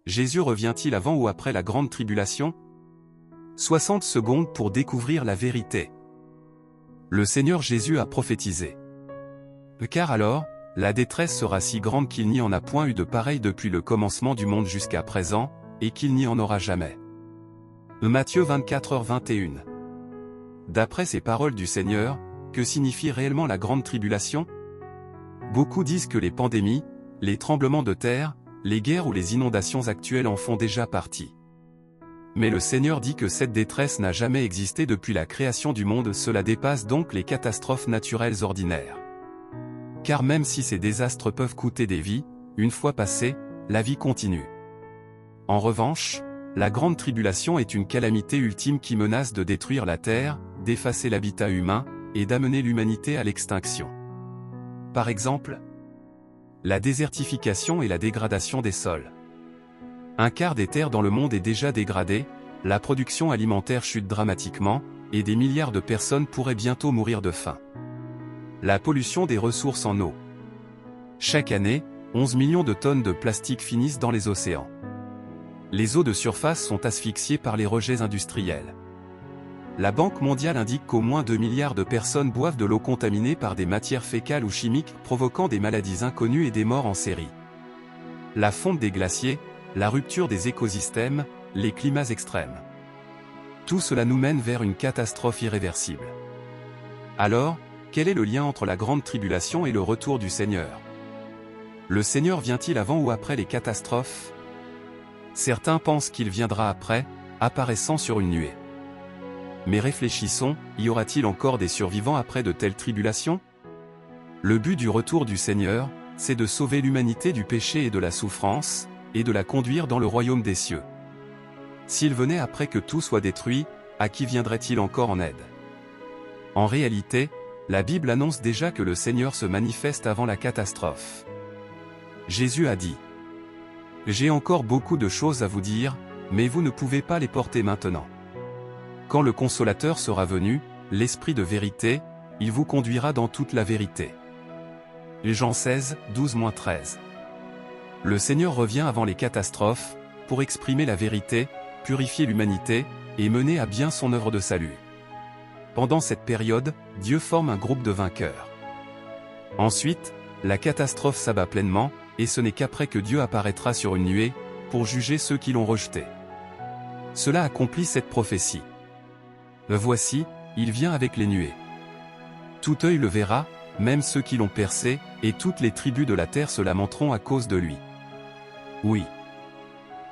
Jésus revient-il avant ou après la grande tribulation? 60 secondes pour découvrir la vérité. Le Seigneur Jésus a prophétisé. Car alors, la détresse sera si grande qu'il n'y en a point eu de pareil depuis le commencement du monde jusqu'à présent, et qu'il n'y en aura jamais. Matthieu 24h21. D'après ces paroles du Seigneur, que signifie réellement la grande tribulation? Beaucoup disent que les pandémies, les tremblements de terre, les guerres ou les inondations actuelles en font déjà partie. Mais le Seigneur dit que cette détresse n'a jamais existé depuis la création du monde, cela dépasse donc les catastrophes naturelles ordinaires. Car même si ces désastres peuvent coûter des vies, une fois passés, la vie continue. En revanche, la grande tribulation est une calamité ultime qui menace de détruire la terre, d'effacer l'habitat humain, et d'amener l'humanité à l'extinction. Par exemple, la désertification et la dégradation des sols. Un quart des terres dans le monde est déjà dégradé, la production alimentaire chute dramatiquement, et des milliards de personnes pourraient bientôt mourir de faim. La pollution des ressources en eau. Chaque année, 11 millions de tonnes de plastique finissent dans les océans. Les eaux de surface sont asphyxiées par les rejets industriels. La Banque mondiale indique qu'au moins 2 milliards de personnes boivent de l'eau contaminée par des matières fécales ou chimiques, provoquant des maladies inconnues et des morts en série. La fonte des glaciers, la rupture des écosystèmes, les climats extrêmes. Tout cela nous mène vers une catastrophe irréversible. Alors, quel est le lien entre la grande tribulation et le retour du Seigneur? Le Seigneur vient-il avant ou après les catastrophes? Certains pensent qu'il viendra après, apparaissant sur une nuée. Mais réfléchissons, y aura-t-il encore des survivants après de telles tribulations? Le but du retour du Seigneur, c'est de sauver l'humanité du péché et de la souffrance, et de la conduire dans le royaume des cieux. S'il venait après que tout soit détruit, à qui viendrait-il encore en aide? En réalité, la Bible annonce déjà que le Seigneur se manifeste avant la catastrophe. Jésus a dit: « J'ai encore beaucoup de choses à vous dire, mais vous ne pouvez pas les porter maintenant. Quand le Consolateur sera venu, l'Esprit de vérité, il vous conduira dans toute la vérité. » Jean 16, 12-13. Le Seigneur revient avant les catastrophes, pour exprimer la vérité, purifier l'humanité, et mener à bien son œuvre de salut. Pendant cette période, Dieu forme un groupe de vainqueurs. Ensuite, la catastrophe s'abat pleinement, et ce n'est qu'après que Dieu apparaîtra sur une nuée, pour juger ceux qui l'ont rejeté. Cela accomplit cette prophétie. Voici, il vient avec les nuées. Tout œil le verra, même ceux qui l'ont percé, et toutes les tribus de la terre se lamenteront à cause de lui. Oui.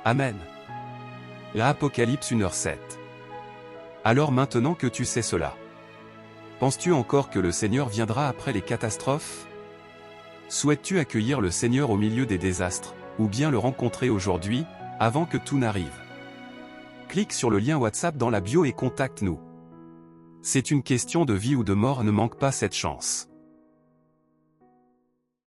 Amen. L'Apocalypse 1h07. Alors maintenant que tu sais cela, penses-tu encore que le Seigneur viendra après les catastrophes? Souhaites-tu accueillir le Seigneur au milieu des désastres, ou bien le rencontrer aujourd'hui, avant que tout n'arrive? Clique sur le lien WhatsApp dans la bio et contacte-nous. C'est une question de vie ou de mort, ne manque pas cette chance.